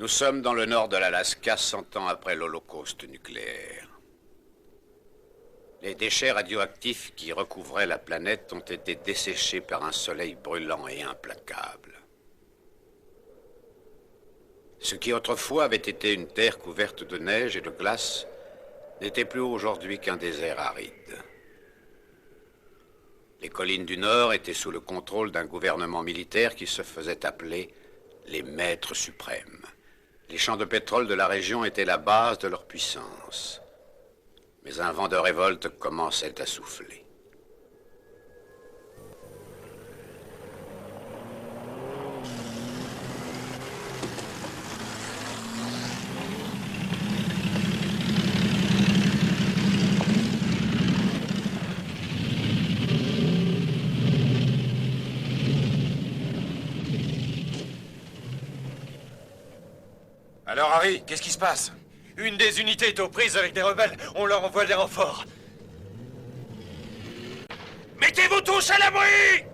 Nous sommes dans le nord de l'Alaska 100 ans après l'Holocauste nucléaire. Les déchets radioactifs qui recouvraient la planète ont été desséchés par un soleil brûlant et implacable. Ce qui autrefois avait été une terre couverte de neige et de glace n'était plus aujourd'hui qu'un désert aride. Les collines du Nord étaient sous le contrôle d'un gouvernement militaire qui se faisait appeler les maîtres suprêmes. Les champs de pétrole de la région étaient la base de leur puissance. Mais un vent de révolte commençait à souffler. Alors Harry, qu'est-ce qui se passe? Une des unités est aux prises avec des rebelles. On leur envoie des renforts. Mettez-vous tous à l'abri!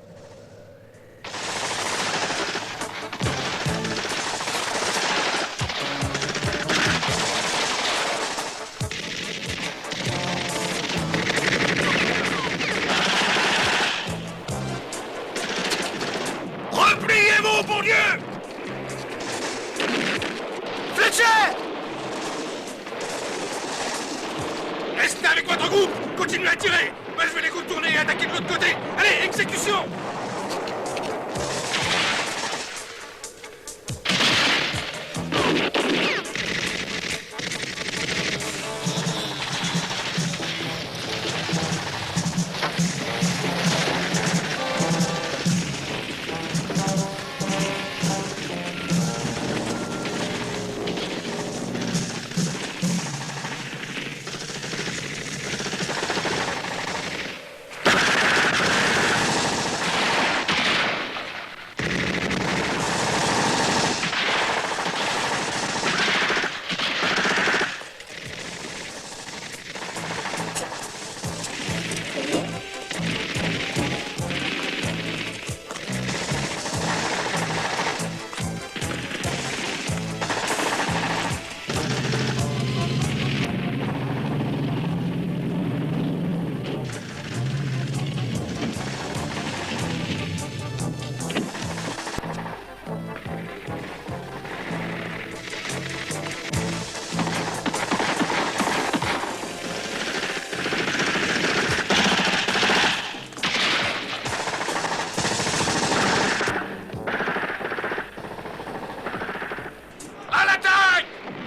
Repliez-vous, bon Dieu! Fletcher! Restez avec votre groupe! Continuez à tirer! Moi, je vais les contourner et attaquer de l'autre côté! Allez, exécution!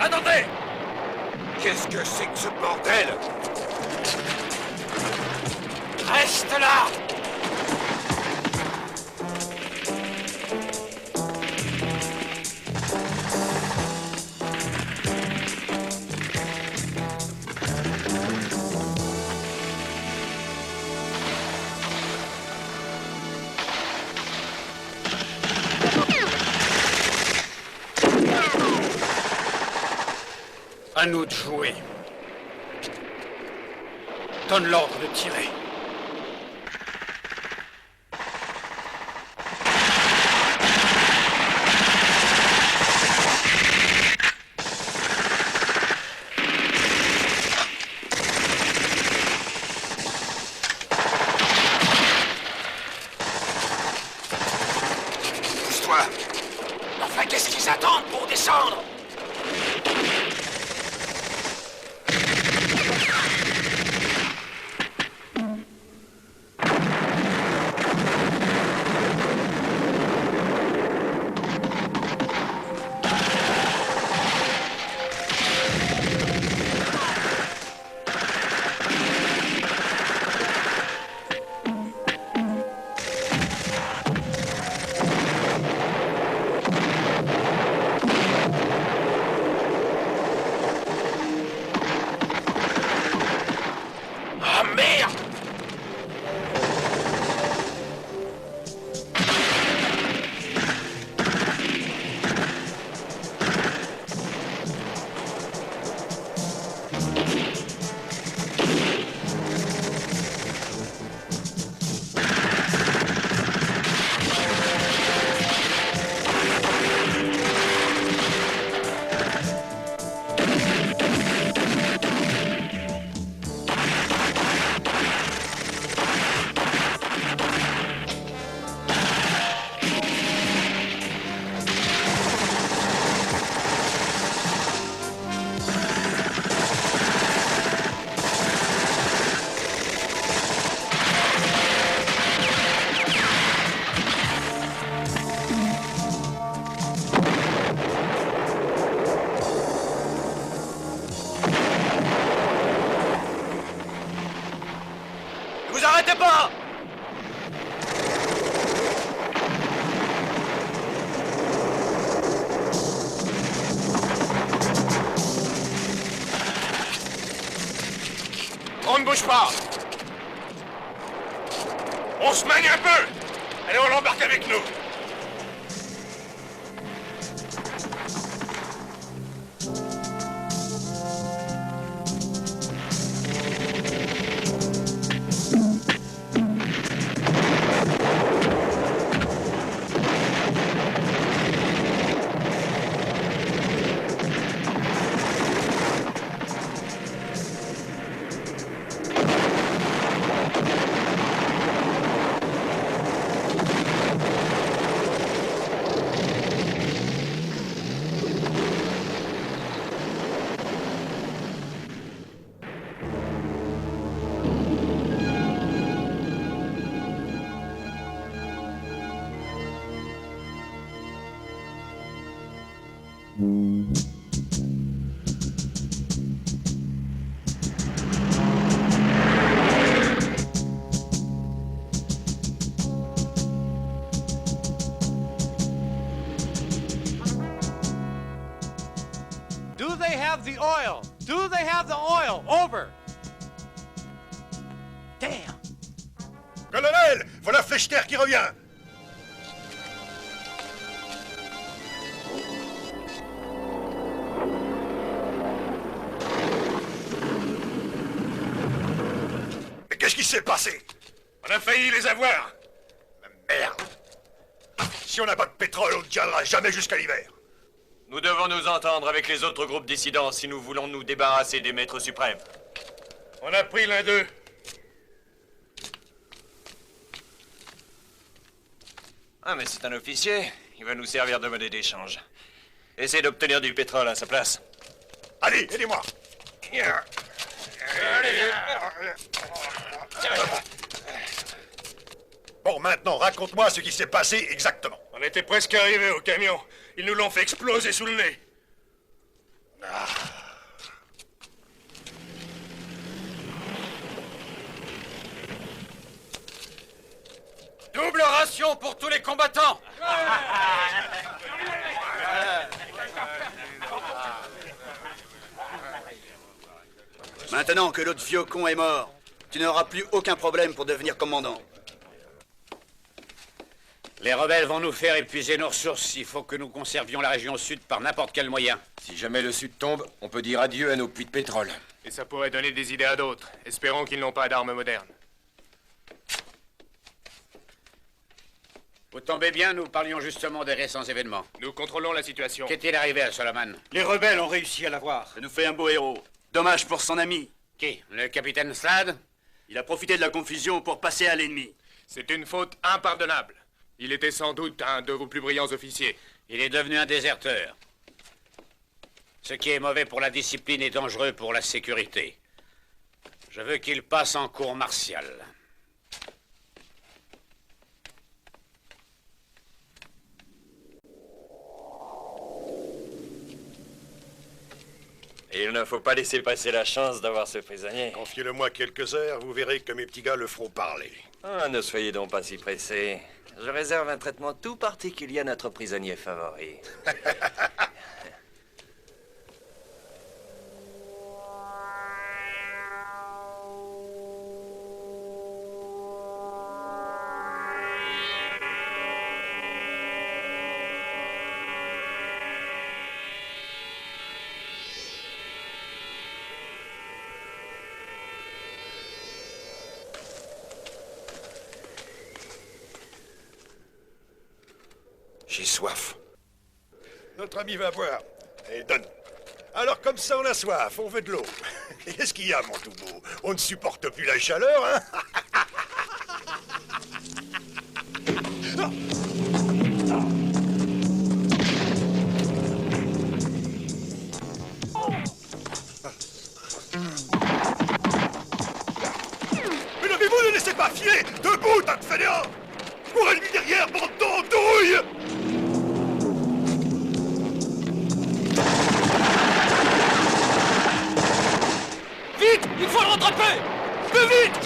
Attendez! Qu'est-ce que c'est que ce bordel? Reste là! À nous de jouer. Donne l'ordre de tirer. Pousse-toi! Enfin, qu'est-ce qu'ils attendent pour descendre? Vous arrêtez pas! On ne bouge pas! On se manie un peu! Allez, on l'embarque avec nous! Do they have the oil? Do they have the oil? Over. Damn. Colonel, voilà Flechter qui revient. Mais qu'est-ce qui s'est passé? On a failli les avoir! Merde. Si on n'a pas de pétrole, on ne tiendra jamais jusqu'à l'hiver. Nous devons nous entendre avec les autres groupes dissidents si nous voulons nous débarrasser des maîtres suprêmes. On a pris l'un d'eux. Ah, mais c'est un officier. Il va nous servir de monnaie d'échange. Essayez d'obtenir du pétrole à sa place. Allez, aidez-moi. Bon, maintenant, raconte-moi ce qui s'est passé exactement. On était presque arrivés au camion. Ils nous l'ont fait exploser sous le nez. Double ration pour tous les combattants! Maintenant que l'autre vieux con est mort, tu n'auras plus aucun problème pour devenir commandant. Les rebelles vont nous faire épuiser nos ressources. Il faut que nous conservions la région sud par n'importe quel moyen. Si jamais le sud tombe, on peut dire adieu à nos puits de pétrole. Et ça pourrait donner des idées à d'autres. Espérons qu'ils n'ont pas d'armes modernes. Vous tombez bien, nous parlions justement des récents événements. Nous contrôlons la situation. Qu'est-il arrivé à Solomon? Les rebelles ont réussi à l'avoir. Ça nous fait un beau héros. Dommage pour son ami. Qui? Le capitaine Slade? Il a profité de la confusion pour passer à l'ennemi. C'est une faute impardonnable. Il était sans doute un de vos plus brillants officiers. Il est devenu un déserteur. Ce qui est mauvais pour la discipline est dangereux pour la sécurité. Je veux qu'il passe en cour martiale. Et il ne faut pas laisser passer la chance d'avoir ce prisonnier. Confiez-le-moi quelques heures, vous verrez que mes petits gars le feront parler. Ah, ne soyez donc pas si pressés. Je réserve un traitement tout particulier à notre prisonnier favori. J'ai soif. Notre ami va boire. Et donne. Alors comme ça on a soif, on veut de l'eau. Qu'est-ce qu'il y a, mon tout beau? On ne supporte plus la chaleur, hein? Mais levez-vous, ne laissez pas filer! Debout, tas de fainéants! Courez-lui derrière, bande d'andouilles! Vite! Il faut le rattraper! Plus vite!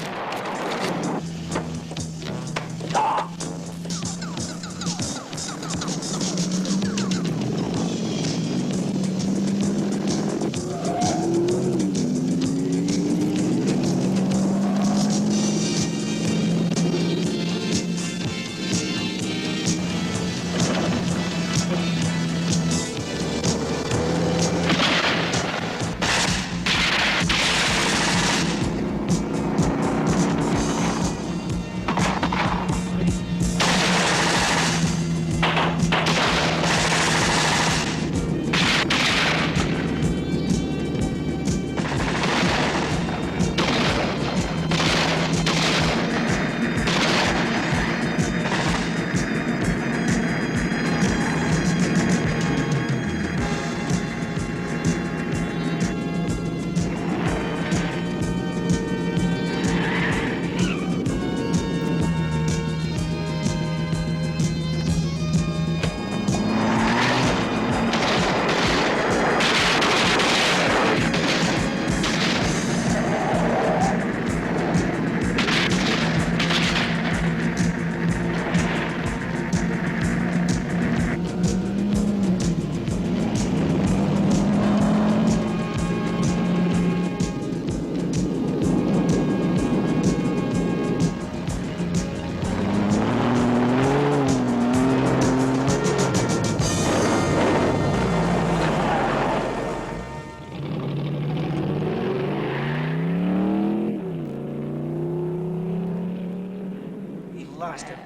lost him.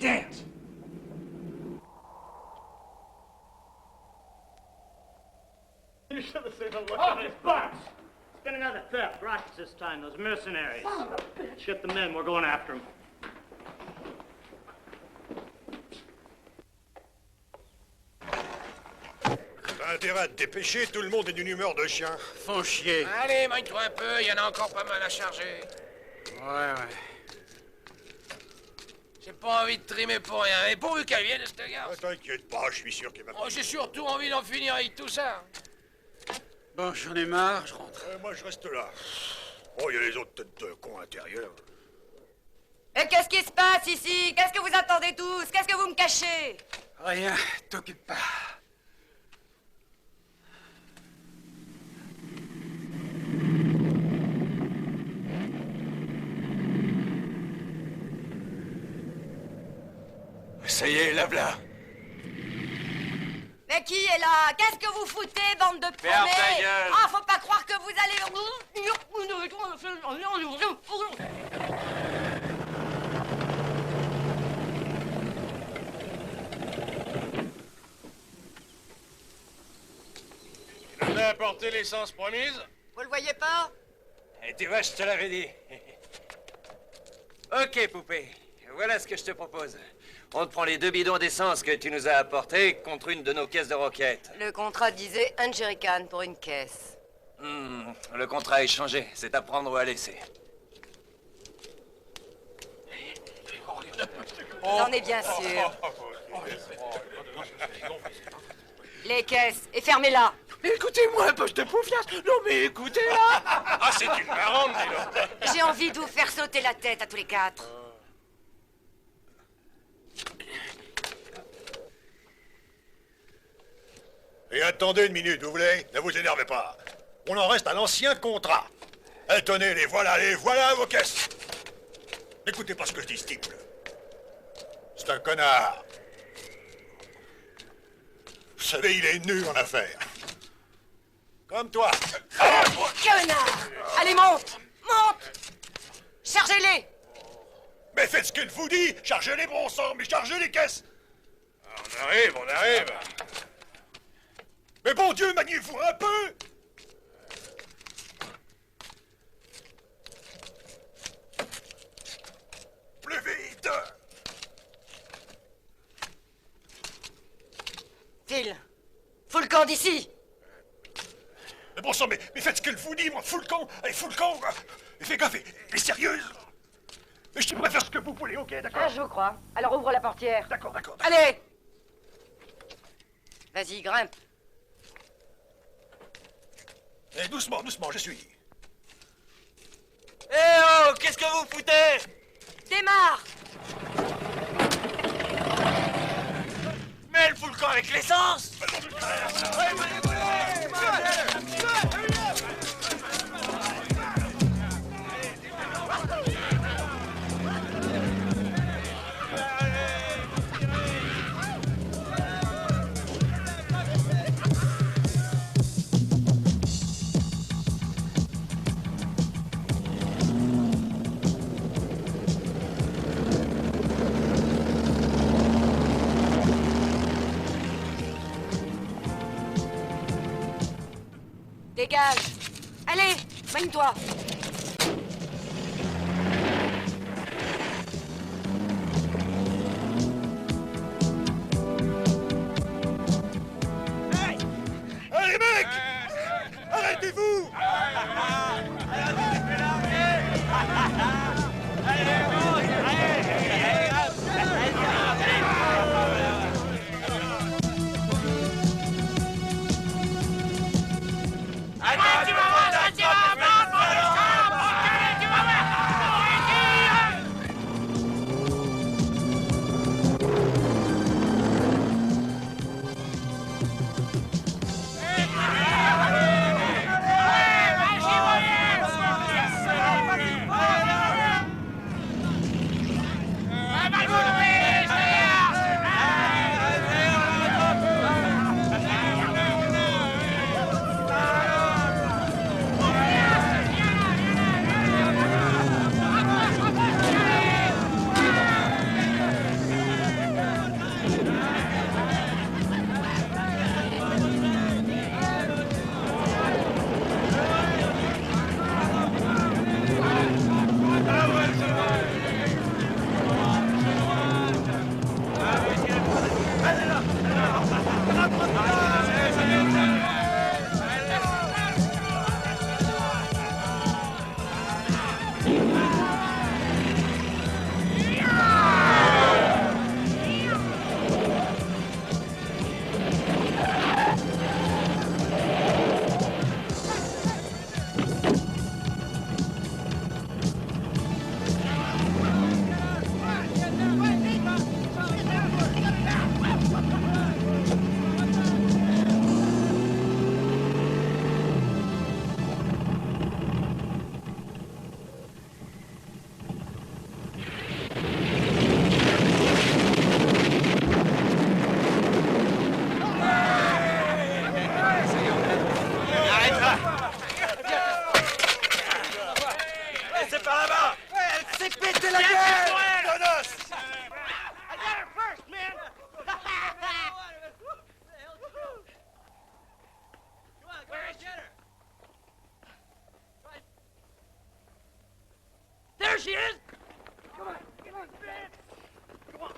Damn. You should have seen the look on his box. It's been another theft. Rockets this time, those mercenaries. Ship the men, we're going after them. T'as intérêt à te dépêcher, tout le monde est d'une humeur de chien. Font chier. Allez, magne-toi un peu, il y en a encore pas mal à charger. Ouais. J'ai pas envie de trimer pour rien, mais pourvu qu'elle vienne, cette gare. T'inquiète pas, je suis sûr qu'il va... Oh, j'ai surtout envie d'en finir avec tout ça. Bon, j'en ai marre, je rentre. Moi, je reste là. Oh, il y a les autres têtes de cons à l'intérieur. Et qu'est-ce qui se passe ici? Qu'est-ce que vous attendez tous? Qu'est-ce que vous me cachez? Rien, t'occupe pas. Ça y est, la voilà. Mais qui est là? Qu'est-ce que vous foutez, bande de Ferme paumés? ta gueule. Ah, faut pas croire que vous allez... On a apporté l'essence promise? Vous le voyez pas? Et tu vois, je te l'avais dit. Ok, poupée. Voilà ce que je te propose. On te prend les 2 bidons d'essence que tu nous as apportés contre une de nos caisses de roquettes. Le contrat disait un jerrycan pour une caisse. Le contrat est changé. C'est à prendre ou à laisser. J'en ai bien sûr. Les caisses, et fermez-la. Mais écoutez-moi un peu, je te poufiasse. Non, mais écoutez-la. Ah, c'est une marrante, dis donc. J'ai envie de vous faire sauter la tête à tous les 4. Et attendez une minute, vous voulez? Ne vous énervez pas. On en reste à l'ancien contrat. Eh, tenez, les voilà vos caisses. N'écoutez pas ce que je dis, Steve. C'est un connard. Vous savez, il est nul en affaires. Comme toi. Connard! Allez, monte! Monte! Chargez-les! Mais faites ce qu'il vous dit. Chargez les bons sang, mais chargez les caisses. On arrive. Mais bon Dieu, maniez-vous un peu. Plus vite. Phil, fous le camp d'ici! Mais bon sang, mais faites ce qu'elle vous dit, moi, fous le camp. Allez, fous le camp. Et fais gaffe, et sérieuse. Mais je pourrais faire ce que vous voulez, ok, d'accord? Ah, je vous crois. Alors ouvre la portière. D'accord. Allez! Vas-y, grimpe. Et doucement, je suis. Eh oh, qu'est-ce que vous foutez? Démarre! Mais elle fout le camp avec l'essence. Dégage! Allez, mène-toi! Allez, mec! Arrêtez-vous! connasse! I got her first, man! Where is she? There she is! Come on, man! Come on.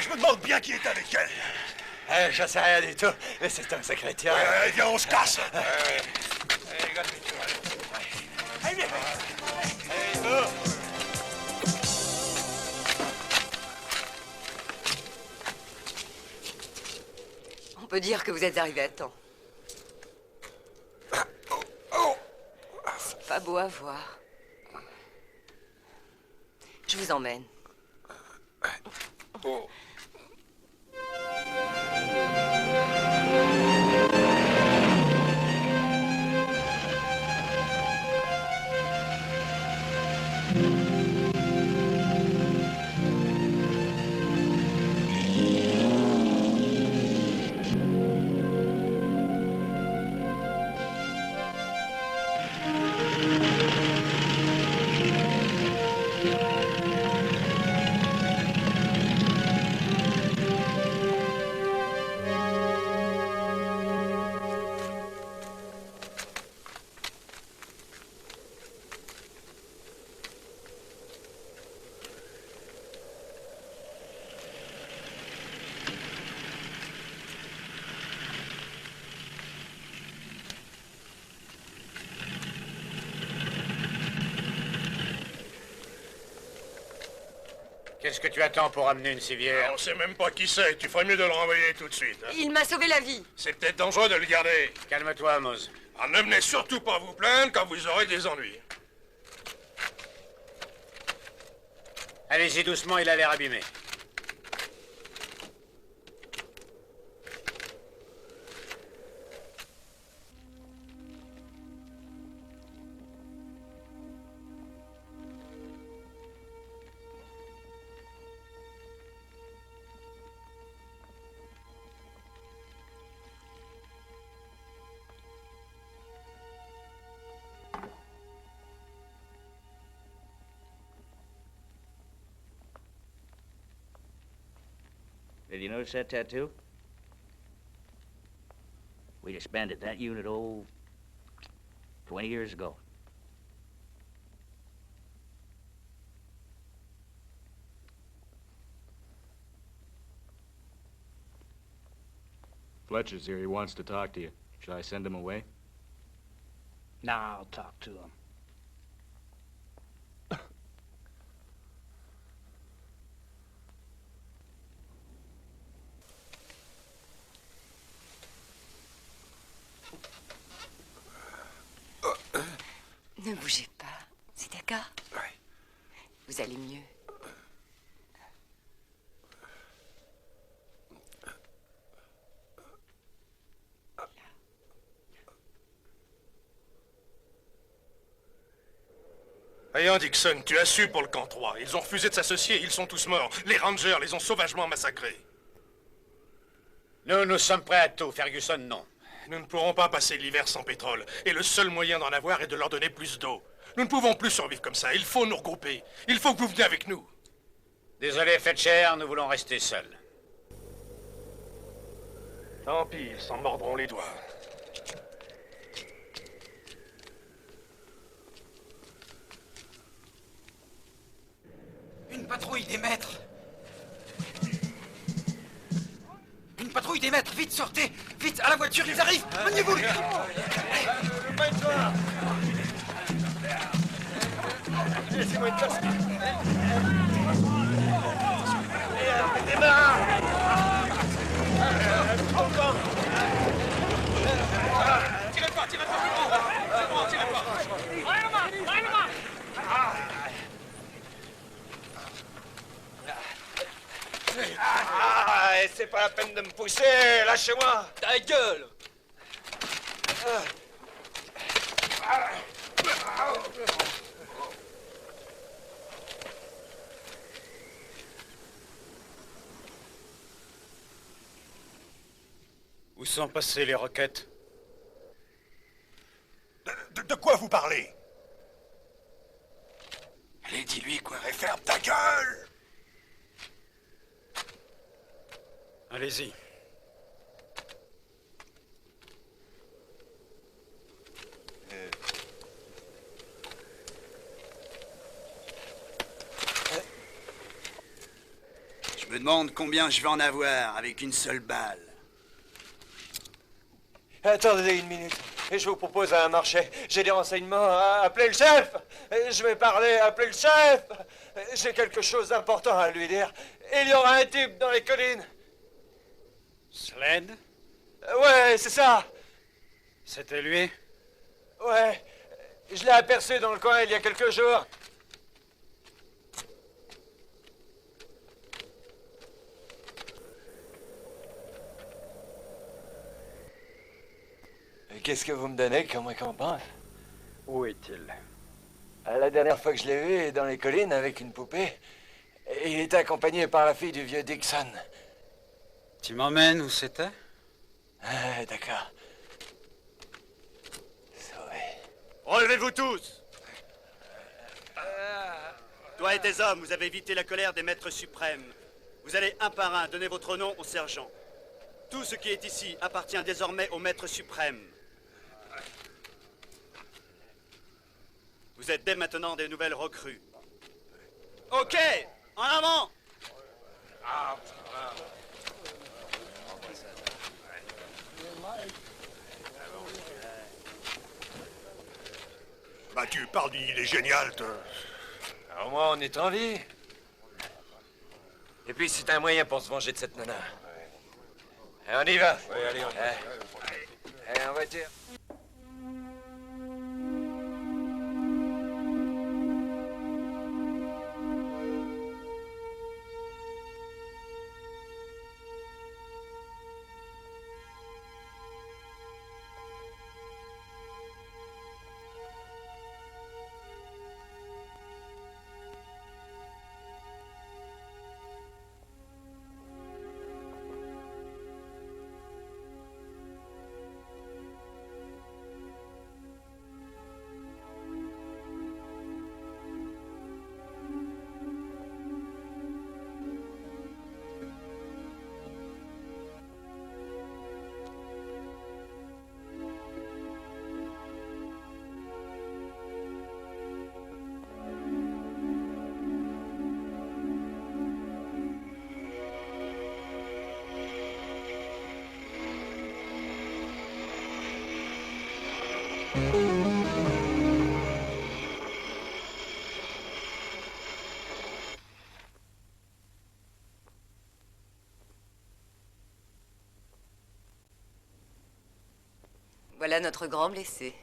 Je me demande bien qui est avec elle. Je sais rien du tout, mais c'est un secrétaire. Viens, on se casse. On peut dire que vous êtes arrivé à temps. C'est pas beau à voir. Je vous emmène. Qu'est-ce que tu attends pour amener une civière? On sait même pas qui c'est. Tu ferais mieux de le renvoyer tout de suite. Hein. Il m'a sauvé la vie. C'est peut-être dangereux de le garder. Calme-toi, Amos. Alors, ne venez surtout pas vous plaindre quand vous aurez des ennuis. Allez-y doucement, il a l'air abîmé. Did you notice that tattoo? We disbanded that unit, 20 years ago. Fletcher's here. He wants to talk to you. Should I send him away? Nah, I'll talk to him. Ne bougez pas, c'est d'accord? Ouais. Vous allez mieux. Voyons, Dixon, tu as su pour le camp 3. Ils ont refusé de s'associer, ils sont tous morts. Les Rangers les ont sauvagement massacrés. Nous sommes prêts à tout, Ferguson, non. Nous ne pourrons pas passer l'hiver sans pétrole. Et le seul moyen d'en avoir est de leur donner plus d'eau. Nous ne pouvons plus survivre comme ça. Il faut nous regrouper. Il faut que vous veniez avec nous. Désolé, Fletcher, nous voulons rester seuls. Tant pis, ils s'en mordront les doigts. Une patrouille des maîtres. Une patrouille des maîtres, vite, sortez. Vite, à la voiture, ils arrivent. Maniez-vous. Laissez-moi une place. Tirez pas plus grand. C'est bon, tirez pas. Ah, c'est pas la peine de me pousser, lâchez-moi. Ta gueule. Où sont passées les roquettes? De quoi vous parlez? Allez, dis-lui quoi. Et ferme ta gueule! Allez-y. Je me demande combien je vais en avoir avec une seule balle. Attendez une minute. Et je vous propose un marché. J'ai des renseignements. Appelez le chef. Je vais parler. Appelez le chef. J'ai quelque chose d'important à lui dire. Il y aura un type dans les collines. Sled? Ouais, c'est ça. C'était lui? Ouais. Je l'ai aperçu dans le coin il y a quelques jours. Qu'est-ce que vous me donnez comme récompense? Où est-il? La dernière fois que je l'ai vu, dans les collines, avec une poupée, il était accompagné par la fille du vieux Dixon. Tu m'emmènes où c'était? Ah, d'accord. Sauvé. Relevez-vous tous! Toi et tes hommes, vous avez évité la colère des maîtres suprêmes. Vous allez un par un donner votre nom au sergent. Tout ce qui est ici appartient désormais au maître suprême. Vous êtes dès maintenant des nouvelles recrues. Ok, en avant! Bah, tu parles d'une idée géniale, toi. Au moins, on est en vie. Et puis, c'est un moyen pour se venger de cette nana. Et on y va. Oui, allez, on y va. Allez, en voiture. Voilà notre grand blessé.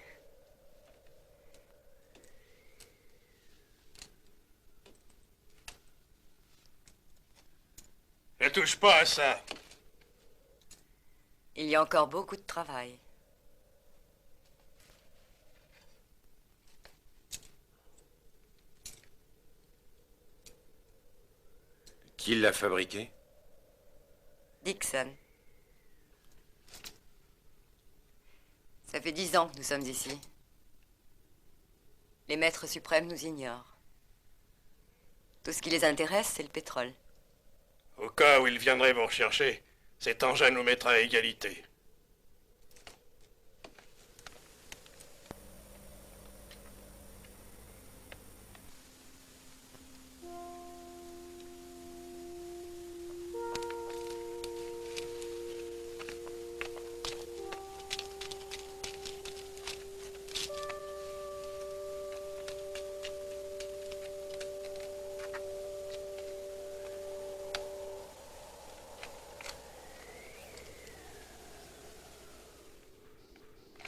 touche pas à ça. Il y a encore beaucoup de travail. Qui l'a fabriqué? Dixon. Ça fait 10 ans que nous sommes ici. Les maîtres suprêmes nous ignorent. Tout ce qui les intéresse, c'est le pétrole. Au cas où ils viendraient vous rechercher, cet engin nous mettra à égalité.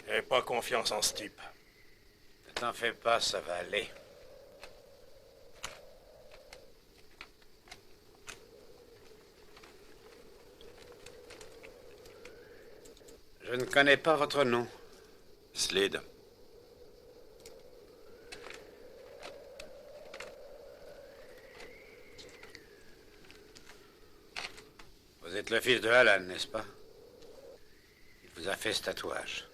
J'ai pas confiance en ce type. Ne t'en fais pas, ça va aller. Je ne connais pas votre nom. Slade. Vous êtes le fils de Alan, n'est-ce pas? Il vous a fait ce tatouage.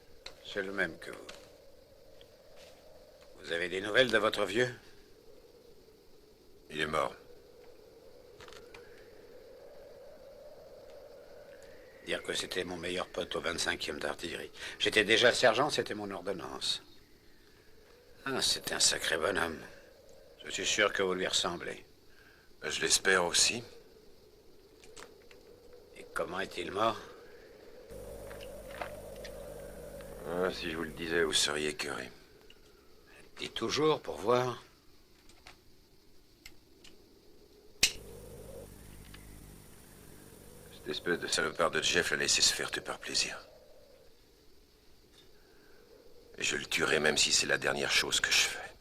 C'est le même que vous. Vous avez des nouvelles de votre vieux? Il est mort. Dire que c'était mon meilleur pote au 25e d'artillerie. J'étais déjà sergent, c'était mon ordonnance. Ah, c'est un sacré bonhomme. Je suis sûr que vous lui ressemblez. Je l'espère aussi. Et comment est-il mort? Ah, si je vous le disais, vous seriez écœuré. Dites toujours pour voir. Cette espèce de salopard de Jeff l'a laissé se faire tuer par plaisir. Et je le tuerai même si c'est la dernière chose que je fais.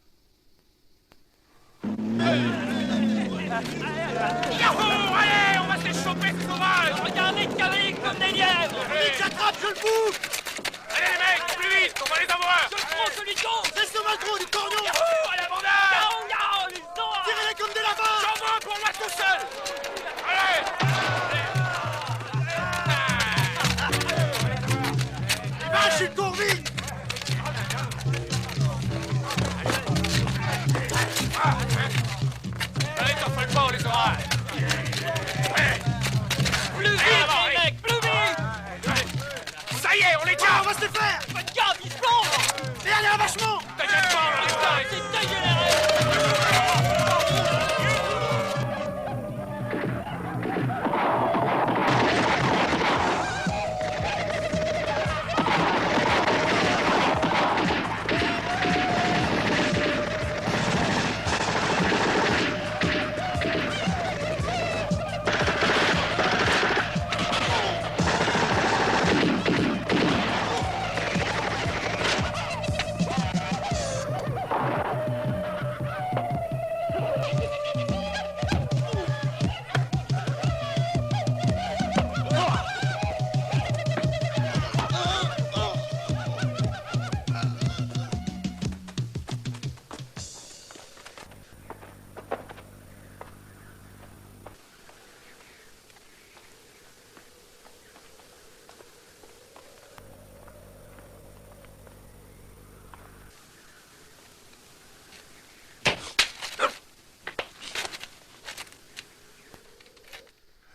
Yahoo! Allez, on va se les choper, ce sauvage! Regardez, carrés comme des lièvres! Vite, j'attrape, je le bouffe! Allez, mecs, plus vite, on va les avoir! Je le prends, celui con! C'est ce macro du corneau! Yahoo! À l'abandon! Tirez-les comme des lapins! J'en veux un pour moi tout seul! Allez! Ah, je suis Courville! Allez, t'en fais pas, on les aura! Plus vite, les mecs, plus vite! Ça y est, on les tient! On va se les faire! Faites gaffe, ils se plombent! Et allez, un vachement! T'inquiète pas, on reste c'est dégénéré!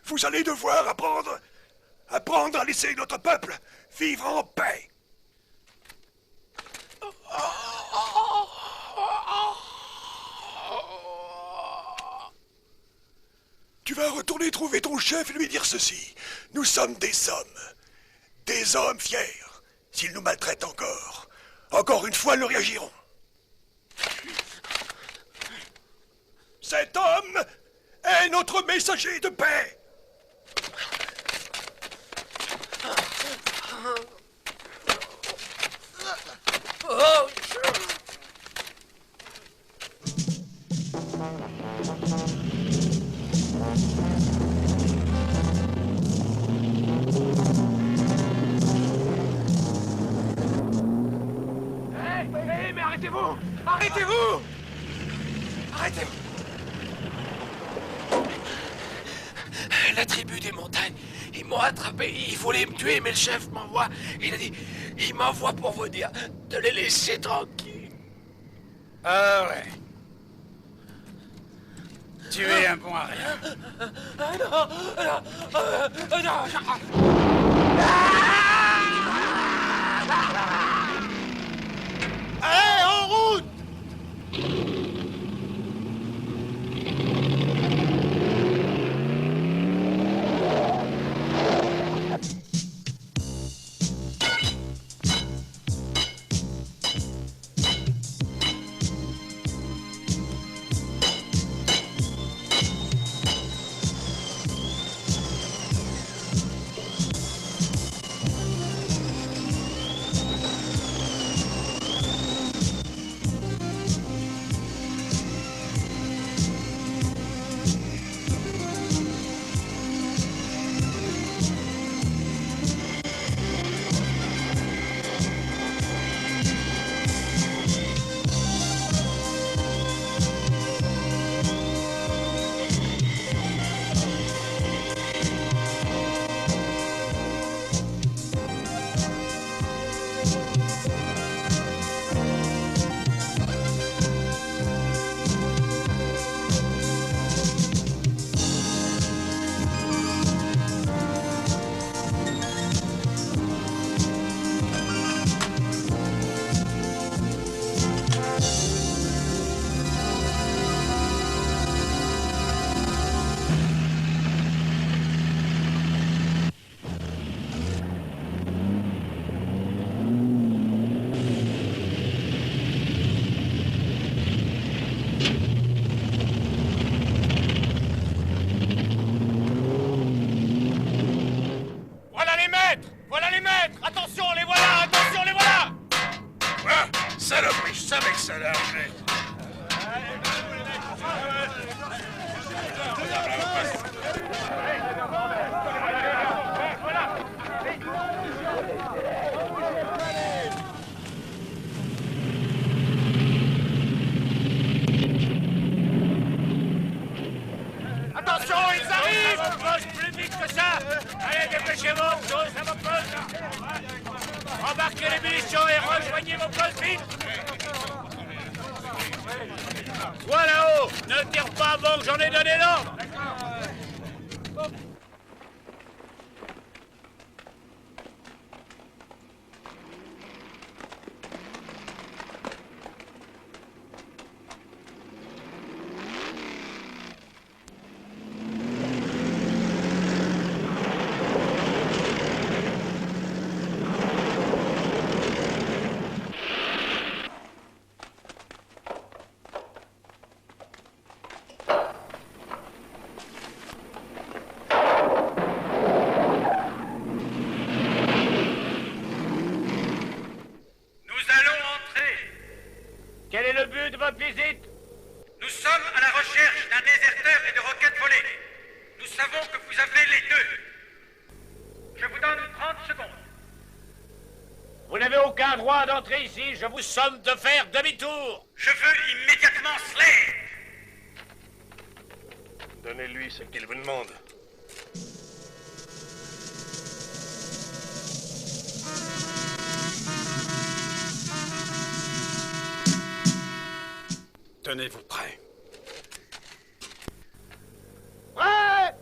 Vous allez devoir apprendre à laisser notre peuple vivre en paix. Tu vas retourner trouver ton chef et lui dire ceci. Nous sommes des hommes fiers. S'ils nous maltraitent encore une fois, nous réagirons. Cet homme est notre messager de paix. Oh! Arrêtez-vous! Arrêtez-vous! Arrêtez-vous! La tribu des montagnes, ils m'ont attrapé, ils voulaient me tuer, mais le chef m'envoie. Il a dit, il m'envoie pour vous dire de les laisser tranquilles. Ah ouais. Tu es un bon à rien. Non, non. Allez, en route! Attention, les voilà! Attention, les voilà! Ah, saloperie, je savais que ça allait arriver. Attention, ils arrivent! Ça m'approche plus vite que ça! Allez, dépêchez-vous, ça m'approche! Embarquez les munitions et rejoignez vos postes vite! Toi là-haut, ne tire pas avant que j'en ai donné l'ordre! Quel est le but de votre visite? Nous sommes à la recherche d'un déserteur et de roquettes volées. Nous savons que vous avez les deux. Je vous donne 30 secondes. Vous n'avez aucun droit d'entrer ici, je vous somme de faire demi-tour. Je veux immédiatement Slade. Donnez-lui ce qu'il vous demande. Tenez-vous prêts. Prêt!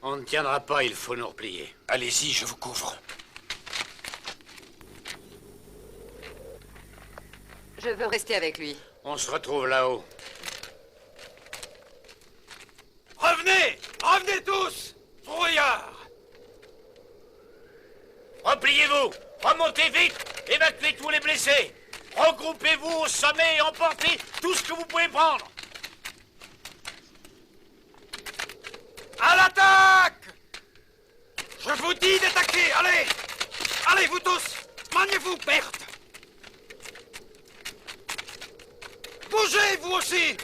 On ne tiendra pas, il faut nous replier. Allez-y, je vous couvre. Je veux rester avec lui. On se retrouve là-haut. Revenez! Revenez tous! Brouillard! Repliez-vous! Remontez vite! Évacuez tous les blessés! Regroupez-vous au sommet et emportez tout ce que vous pouvez prendre! À l'attaque! Je vous dis d'attaquer! Allez! Allez, vous tous! Maniez-vous, Berthe! Bougez, vous aussi!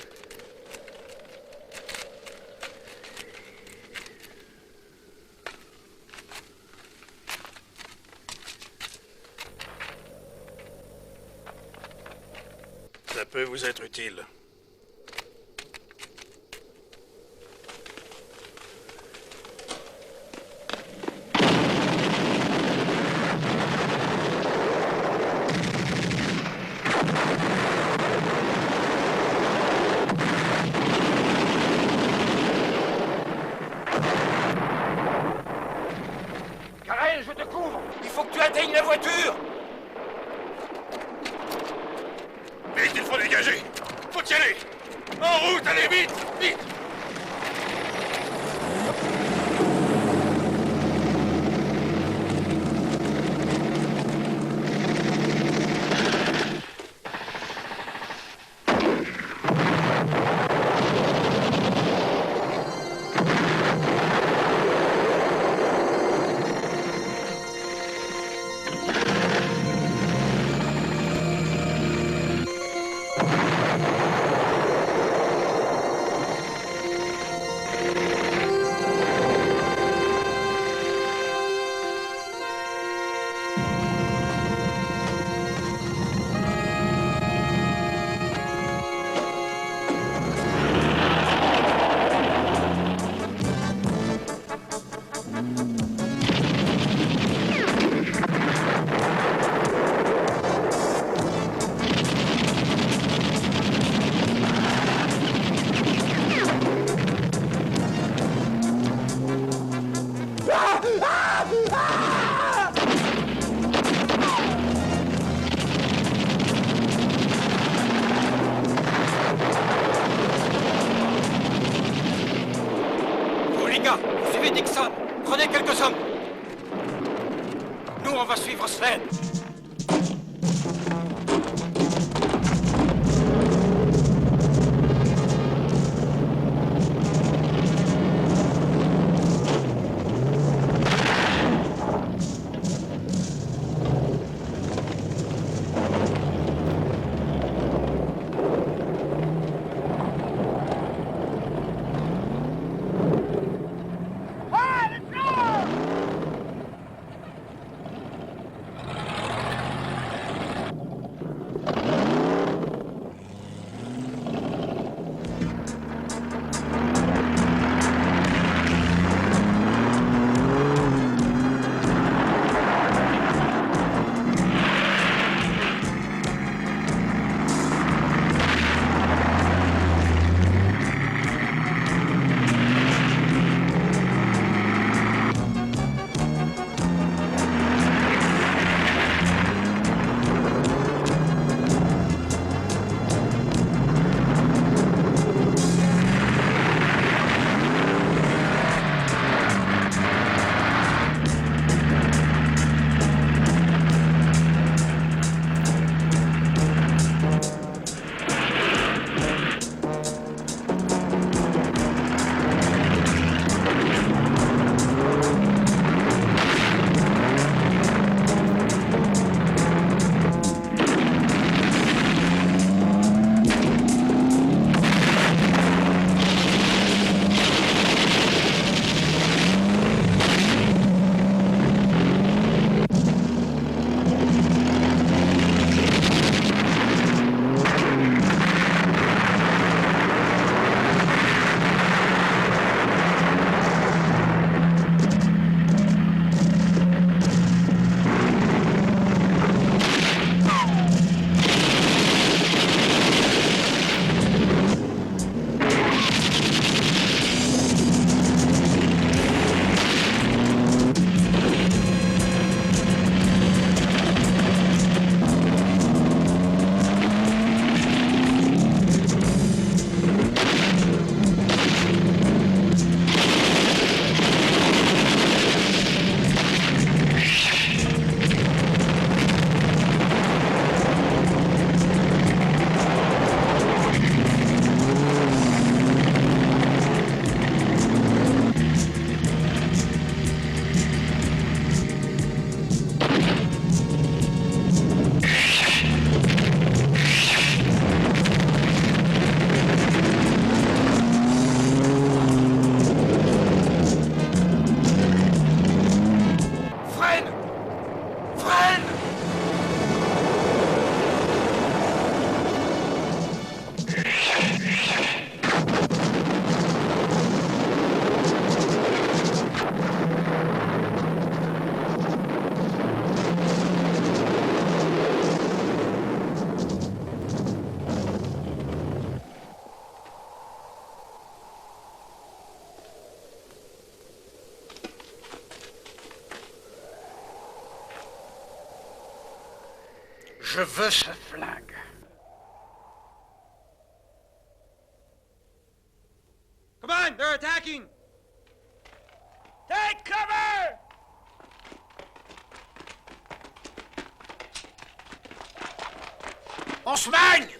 Ça peut vous être utile. Karel, je te couvre! Il faut que tu atteignes la voiture! Vite, il faut dégager! Faut y aller! En route, allez vite! Vite! Vous, les gars, suivez Dixon. Prenez quelques hommes. Nous, on va suivre Sven. Je veux ce flingue. Come on, they're attacking! Take cover! On se magne!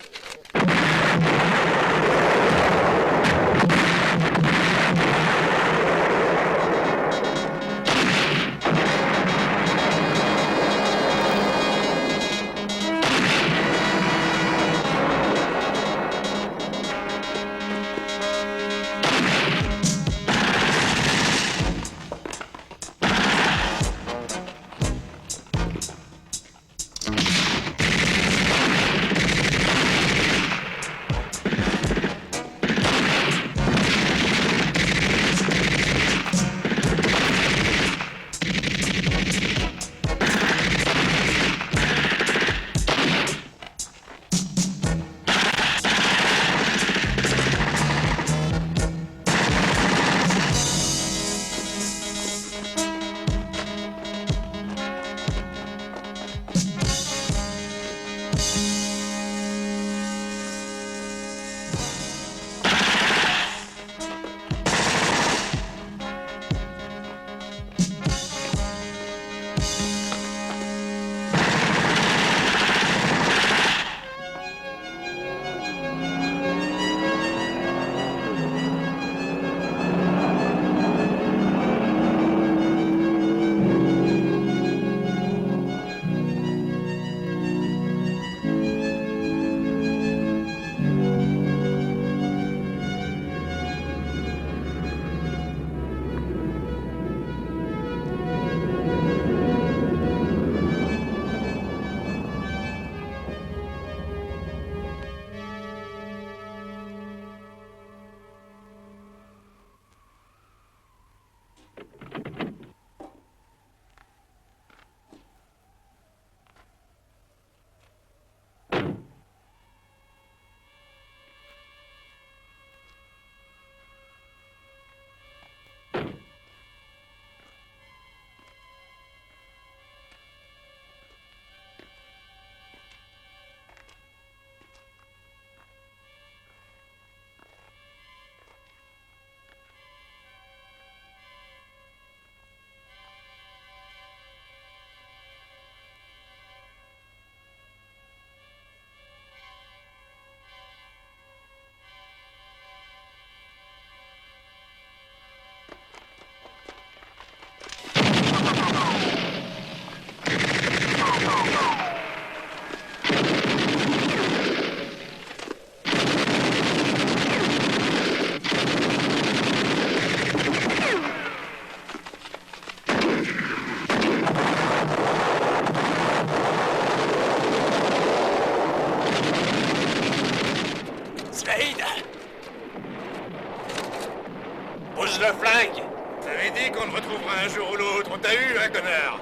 Pose le flingue! T'avais dit qu'on te retrouvera un jour ou l'autre. On t'a eu, hein, connard?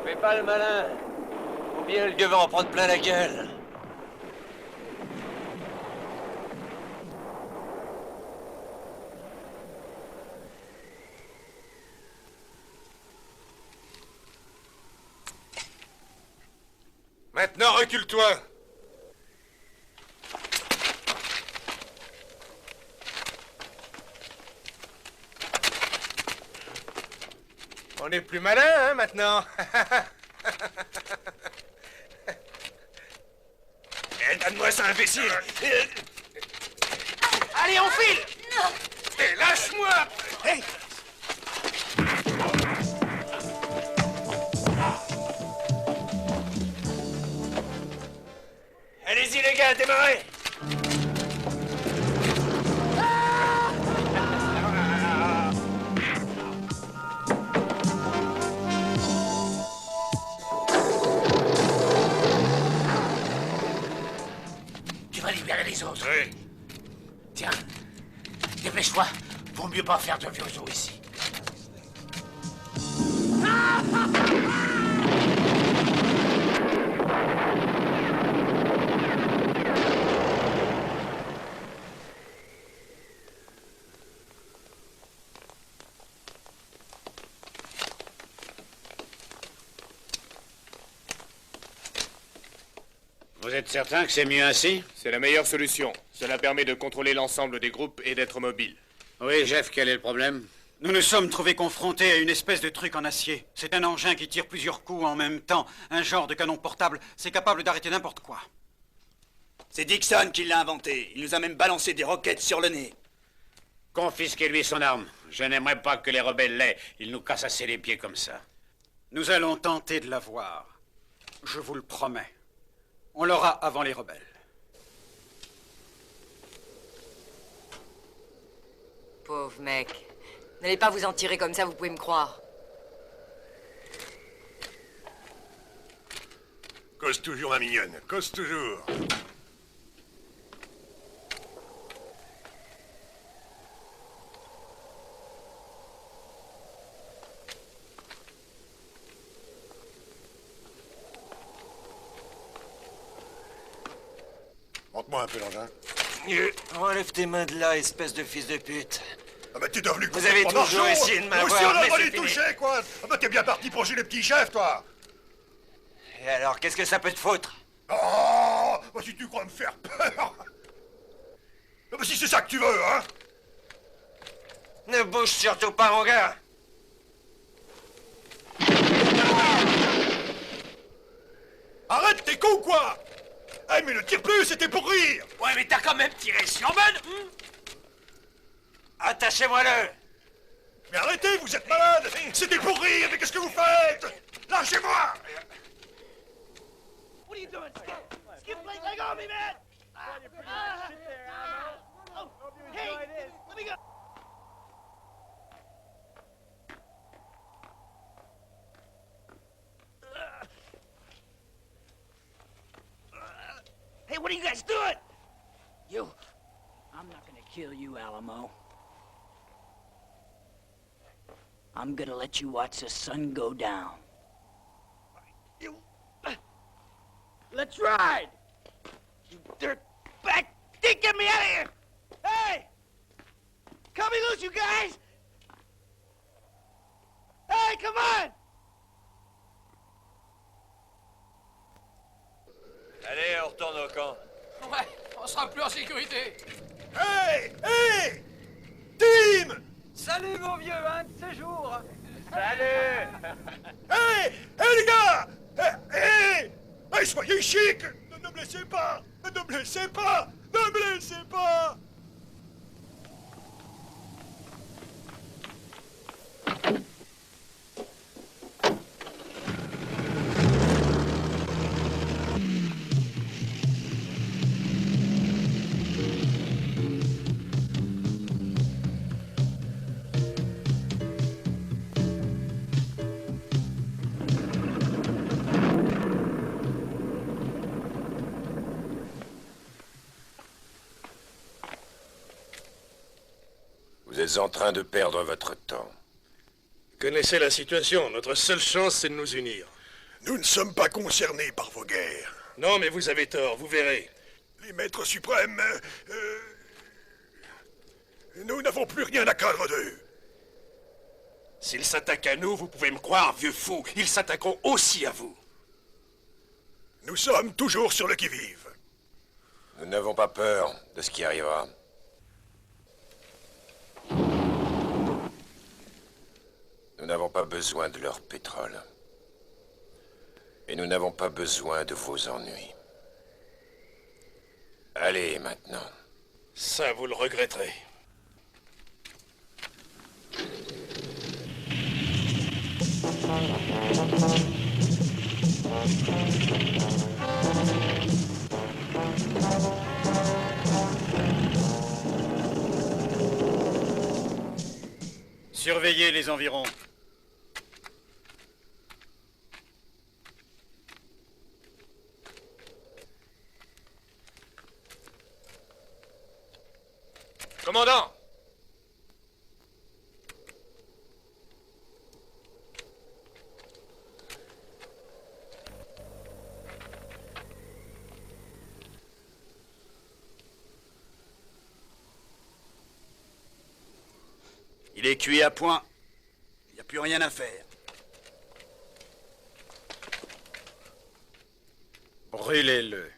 Fais pas le malin. Ou bien le vieux va en prendre plein la gueule. Maintenant, recule-toi. On est plus malin, hein, maintenant. Donne-moi ça, imbécile. Allez, on file! Hé, lâche-moi! Hey! Allez-y, les gars, démarrez! Tu vas libérer les autres. Oui. Tiens, dépêche-toi. Vaut mieux pas faire de vieux os ici. êtes certain que c'est mieux ainsi? C'est la meilleure solution. Cela permet de contrôler l'ensemble des groupes et d'être mobile. Oui, Jeff, quel est le problème? Nous nous sommes trouvés confrontés à une espèce de truc en acier. C'est un engin qui tire plusieurs coups en même temps. Un genre de canon portable. C'est capable d'arrêter n'importe quoi. C'est Dixon qui l'a inventé. Il nous a même balancé des roquettes sur le nez. Confisquez-lui son arme. Je n'aimerais pas que les rebelles l'aient. Ils nous cassent assez les pieds comme ça. Nous allons tenter de l'avoir. Je vous le promets. On l'aura avant les rebelles. Pauvre mec. N'allez pas vous en tirer comme ça, vous pouvez me croire. Cause toujours, ma mignonne. Cause toujours. Montre-moi un peu l'engin. Enlève tes mains de là, espèce de fils de pute. Ah bah t'es devenu Vous avez complètement toujours marchand. essayé de Nous aussi, m'avoir, on a mais pas c'est les fini. toucher, quoi. Ah bah t'es bien parti pour jouer les petits chefs, toi. Et alors, qu'est-ce que ça peut te foutre? Oh, bah si tu crois me faire peur. Ah bah si c'est ça que tu veux, hein. Ne bouge surtout pas, mon gars. Arrête, t'es con ou quoi? Eh mais ne tire plus, c'était pour rire. Ouais, mais t'as quand même tiré sur bonne. Attachez-moi-le. Mais arrêtez, vous êtes malade. C'était pour rire, mais qu'est-ce que vous faites? Lâchez-moi. What are you doing? Skip, let go of me, man! Hey, let me go! Hey, what are you guys doing? You. I'm not gonna kill you, Alamo. I'm gonna let you watch the sun go down. Let's ride! You dirt back! Get me out of here! Hey! Cut me loose, you guys! Hey, come on! Allez, on retourne au camp. Ouais, on sera plus en sécurité. Hey, hey, Tim. Salut, mon vieux, un de ces jours. Salut. Hey, hey les gars. Hey, hey, soyez chic. Ne me blessez pas. Ne me blessez pas. Ne me blessez pas. Vous êtes en train de perdre votre temps. Connaissez la situation. Notre seule chance, c'est de nous unir. Nous ne sommes pas concernés par vos guerres. Non, mais vous avez tort, vous verrez. Les maîtres suprêmes... nous n'avons plus rien à craindre d'eux. S'ils s'attaquent à nous, vous pouvez me croire, vieux fou. Ils s'attaqueront aussi à vous. Nous sommes toujours sur le qui-vive. Nous n'avons pas peur de ce qui arrivera. Nous n'avons pas besoin de leur pétrole. Et nous n'avons pas besoin de vos ennuis. Allez, maintenant. Ça, vous le regretterez. Surveillez les environs. Commandant! Il est cuit à point. Il n'y a plus rien à faire. Brûlez-le.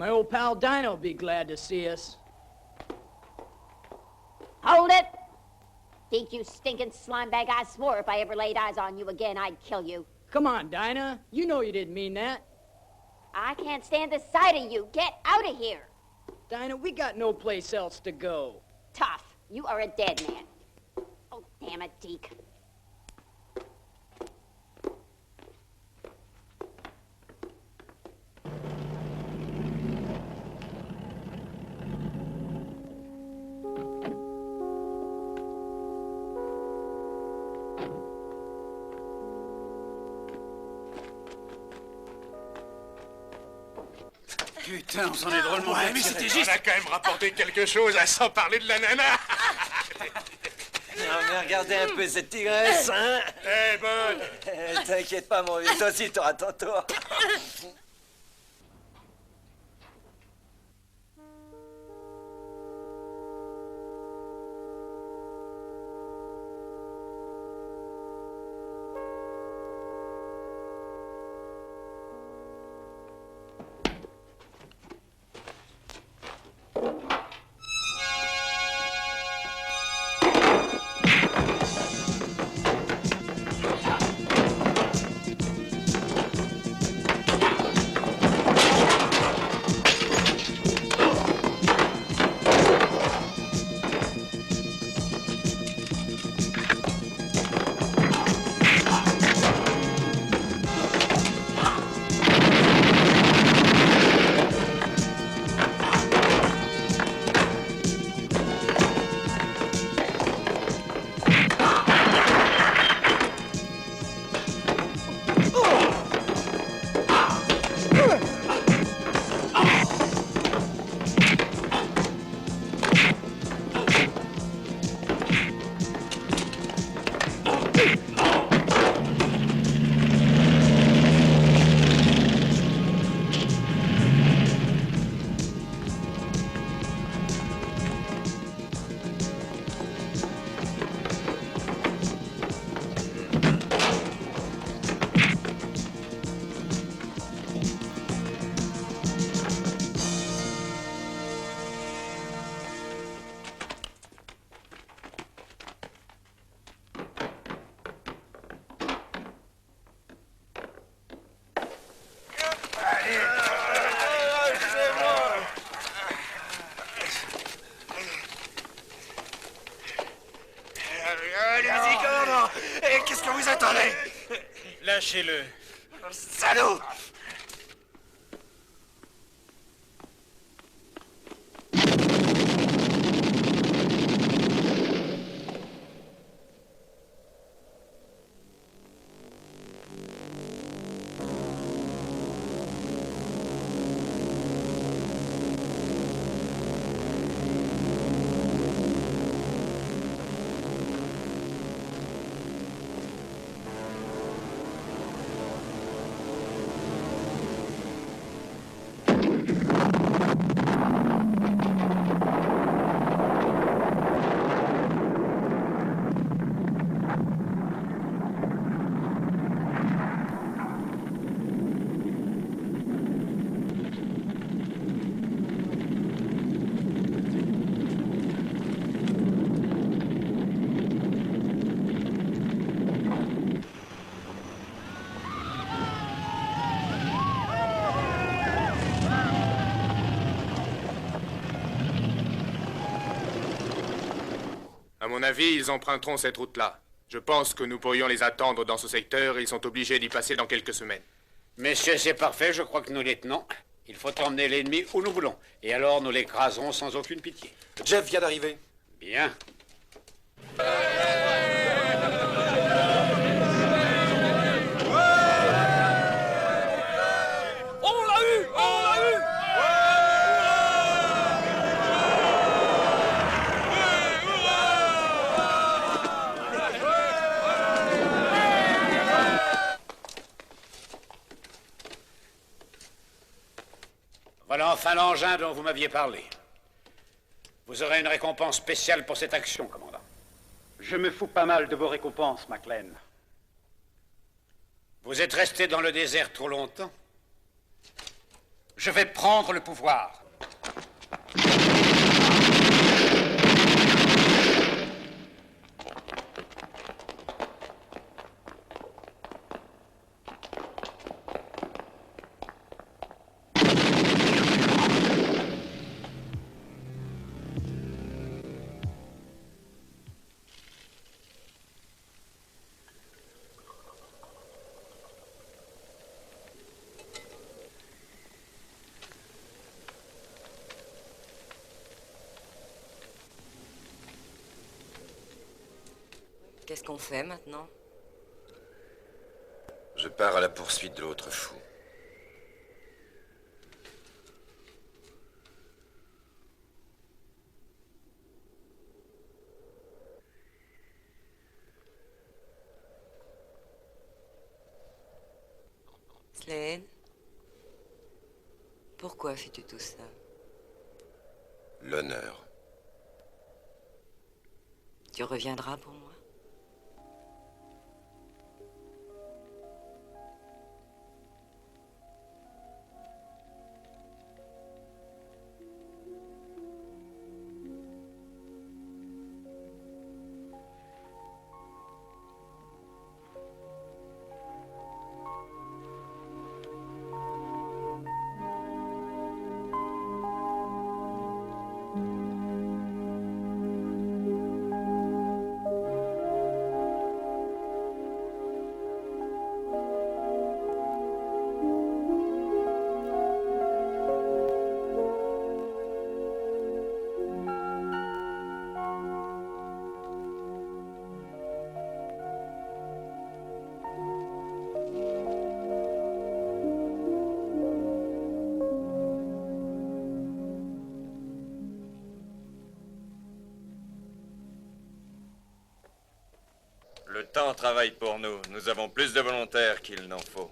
My old pal Dinah'll be glad to see us. Hold it! Deke, you stinking slimebag, I swore if I ever laid eyes on you again, I'd kill you. Come on, Dinah. You know you didn't mean that. I can't stand the sight of you. Get out of here. Dinah, we got no place else to go. Tough. You are a dead man. Oh, damn it, Deke. Putain, on s'en est drôlement Ouais, fait mais tirer. c'était juste. On a quand même rapporté quelque chose, à sans parler de la nana. Non, mais regardez un peu cette tigresse, hein. Eh, bonne. T'inquiète pas, mon vieux, toi aussi, t'auras ton tour. Allez-y, commandant. Et qu'est-ce que vous attendez? Lâchez-le. Salaud! À mon avis, ils emprunteront cette route-là. Je pense que nous pourrions les attendre dans ce secteur et ils sont obligés d'y passer dans quelques semaines. Messieurs, c'est parfait, je crois que nous les tenons. Il faut emmener l'ennemi où nous voulons. Et alors, nous l'écraserons sans aucune pitié. Jeff vient d'arriver. Bien. On l'a eu! On l'a eu! Voilà enfin l'engin dont vous m'aviez parlé. Vous aurez une récompense spéciale pour cette action, commandant. Je me fous pas mal de vos récompenses, McLean. Vous êtes resté dans le désert trop longtemps. Je vais prendre le pouvoir. Qu'est-ce qu'on fait maintenant? Je pars à la poursuite de l'autre fou. Slade? Pourquoi fais-tu tout ça? L'honneur. Tu reviendras pour moi? Le temps travaille pour nous. Nous avons plus de volontaires qu'il n'en faut.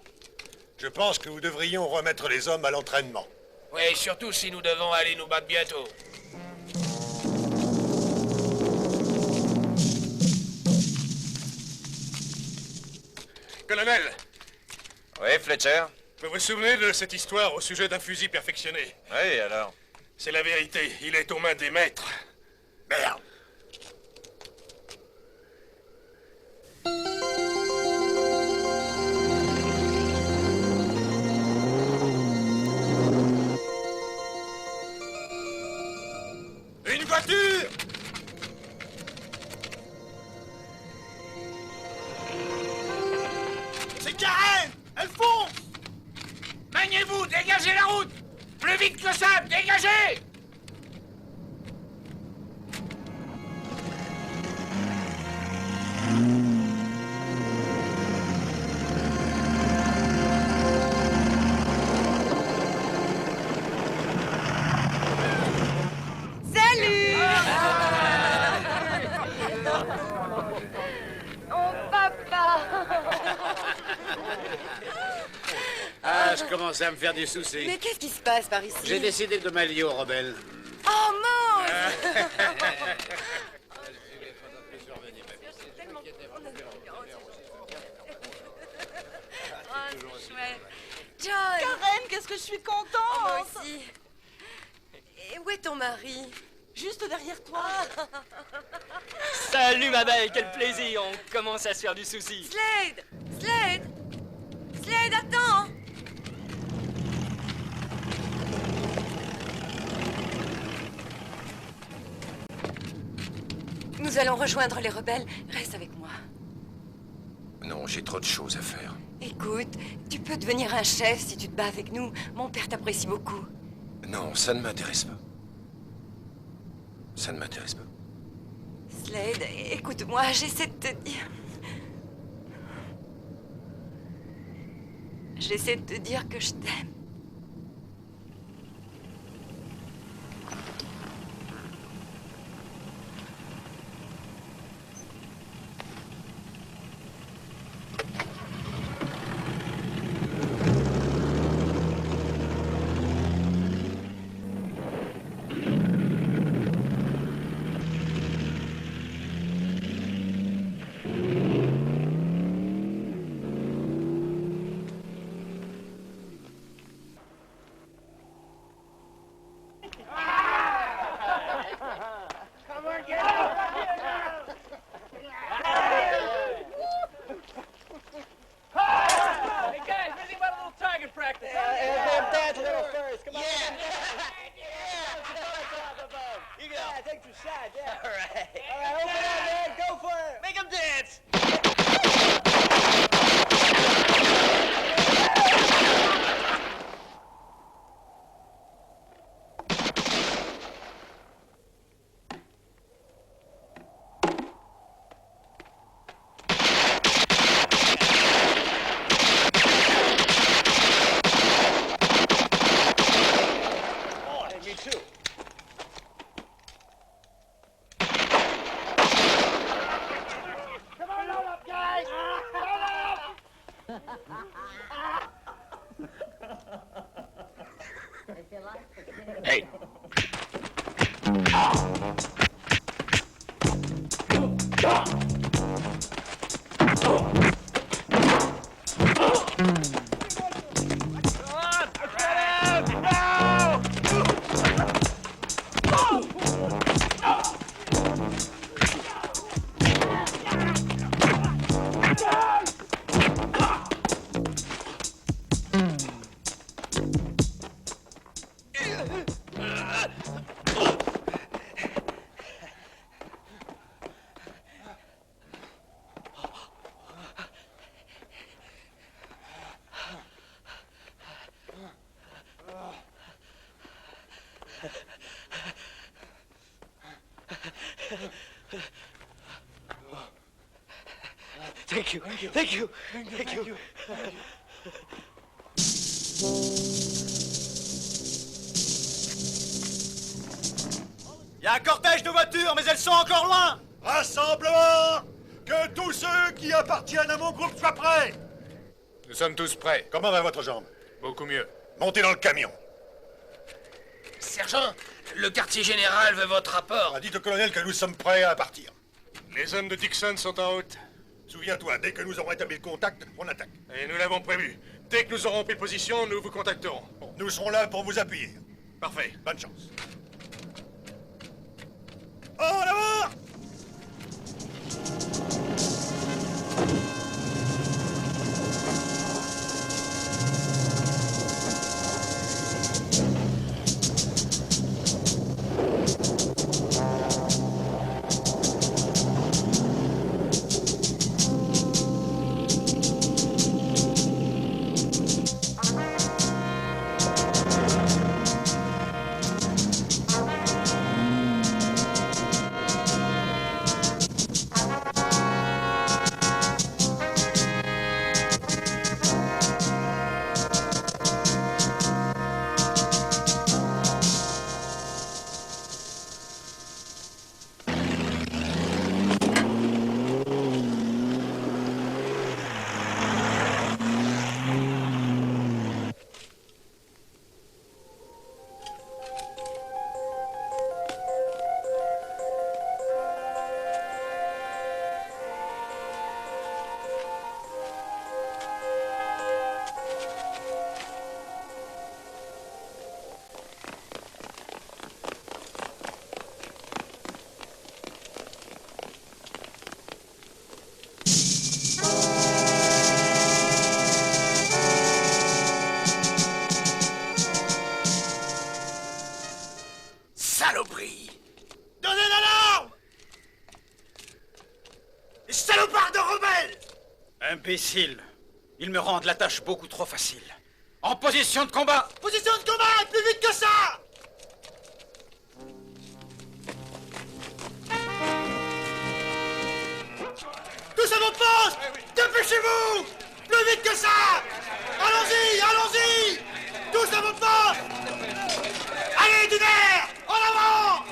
Je pense que nous devrions remettre les hommes à l'entraînement. Oui, surtout si nous devons aller nous battre bientôt. Colonel! Oui, Fletcher? Vous vous souvenez de cette histoire au sujet d'un fusil perfectionné? Oui, alors? C'est la vérité. Il est aux mains des maîtres. Merde! Une voiture! C'est Karen! Elle fonce! Maniez-vous, dégagez la route! Plus vite que ça, dégagez! Salut! Oh, papa! Ah, je commence à me faire du souci. Mais qu'est-ce qui se passe par ici? J'ai décidé de m'allier aux rebelles. Oh, Mose! John! Karen, qu'est-ce que je suis contente! Moi aussi. Et où est ton mari? Juste derrière toi. Salut ma belle, quel plaisir, on commence à se faire du souci. Slade! Slade! Slade, attends! Nous allons rejoindre les rebelles. Reste avec moi. Non, j'ai trop de choses à faire. Écoute, tu peux devenir un chef si tu te bats avec nous. Mon père t'apprécie beaucoup. Non, ça ne m'intéresse pas. Ça ne m'intéresse pas. Slade, écoute-moi, j'essaie de te dire... J'essaie de te dire que je t'aime. Come on. You go. Yeah, take your side, yeah. All right. All right, open up, man. Go for it. Make them dance. Me too. Come on, load up, guys! Load up! Hey. Thank you. Thank you. Thank you. Thank you. Il y a un cortège de voitures, mais elles sont encore loin. Rassemblement! Que tous ceux qui appartiennent à mon groupe soient prêts! Nous sommes tous prêts. Comment va votre jambe? Beaucoup mieux. Montez dans le camion. Sergent, le quartier général veut votre rapport. Dites au colonel que nous sommes prêts à partir. Les hommes de Dixon sont en route. Souviens-toi, dès que nous aurons établi le contact, on attaque. Et nous l'avons prévu. Dès que nous aurons pris position, nous vous contacterons. Bon, nous serons là pour vous appuyer. Parfait. Bonne chance. En avant! Saloperie! Donnez l'alarme! Les salopards de rebelles! Imbécile. Ils me rendent la tâche beaucoup trop facile. En position de combat! Position de combat! Plus vite que ça! Tous à vos postes! Dépêchez-vous! Plus vite que ça! Allons-y! Allons-y! Tous à vos postes! Allez, Duner! En avant!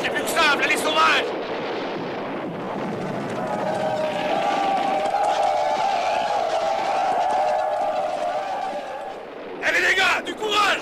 c'est plus que simple, elle est sauvage! Allez les gars, du courage!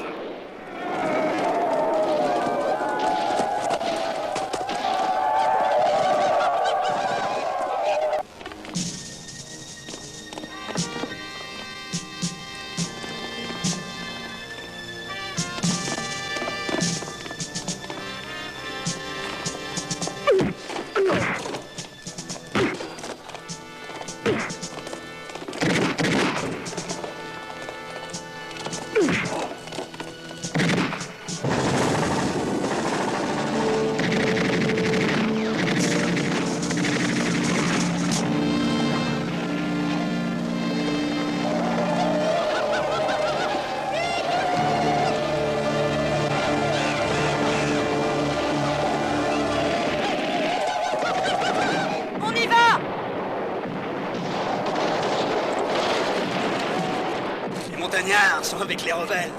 Les montagnards sont avec les rebelles.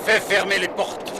Fais fermer les portes.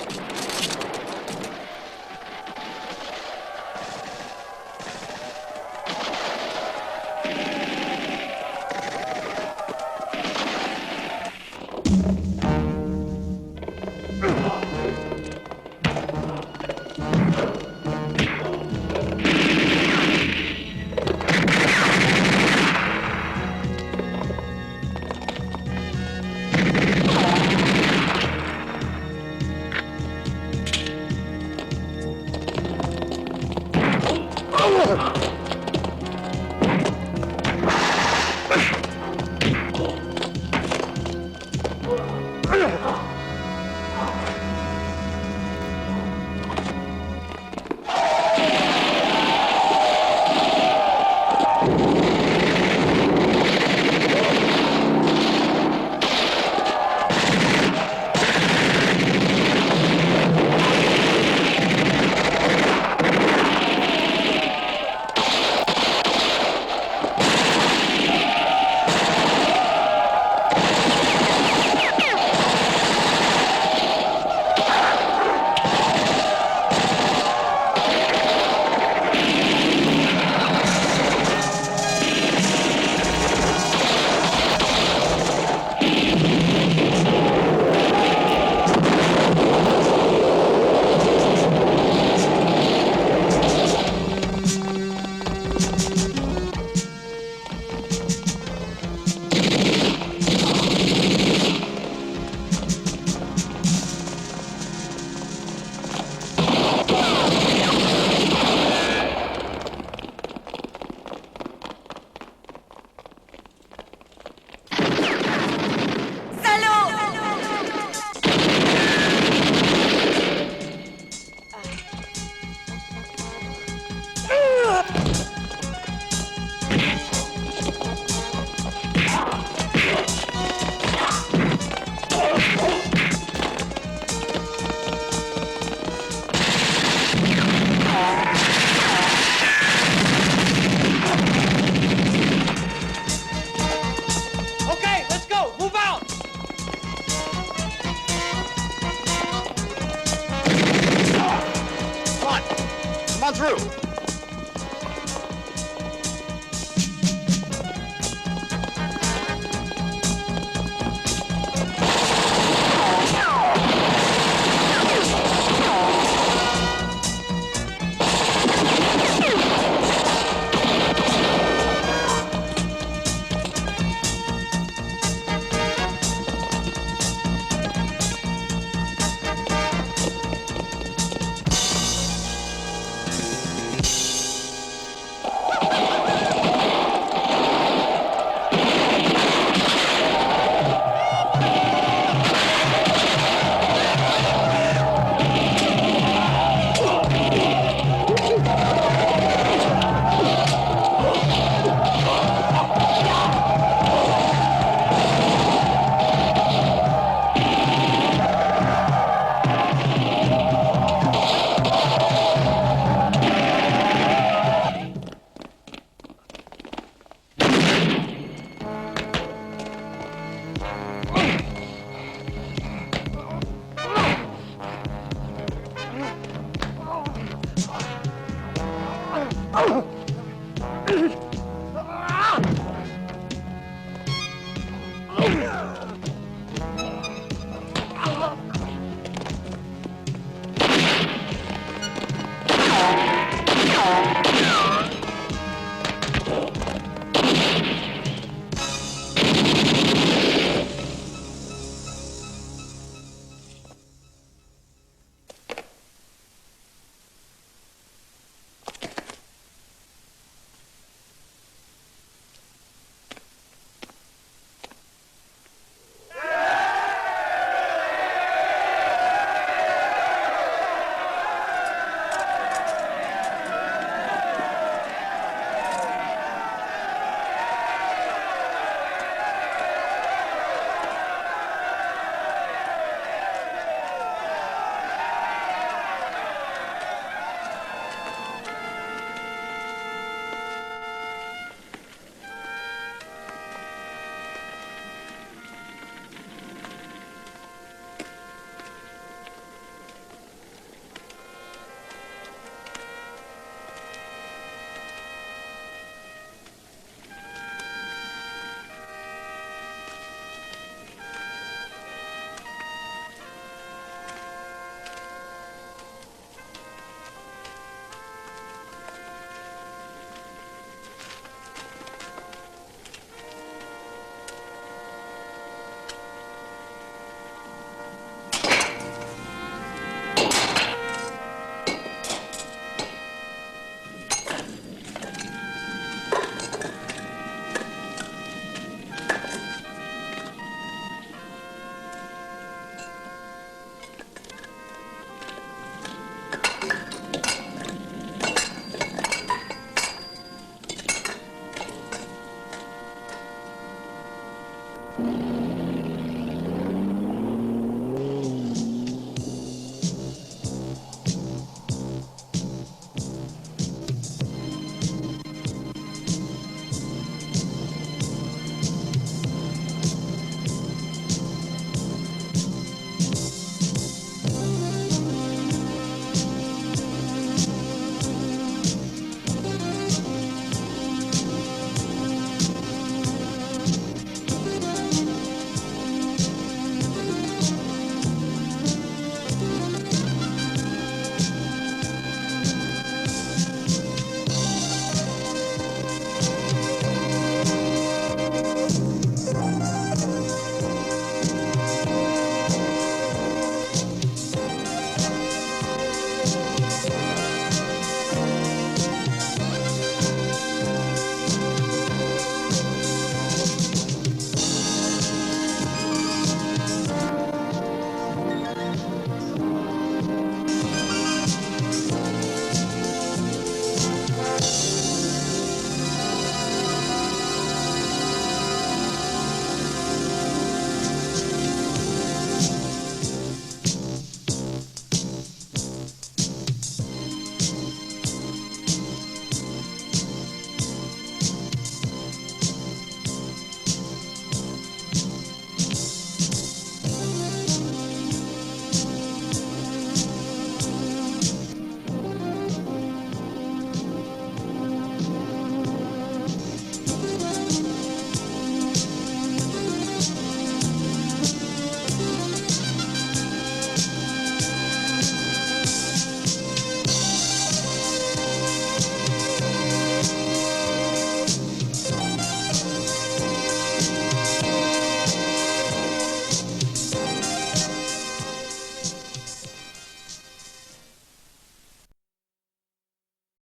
Oh!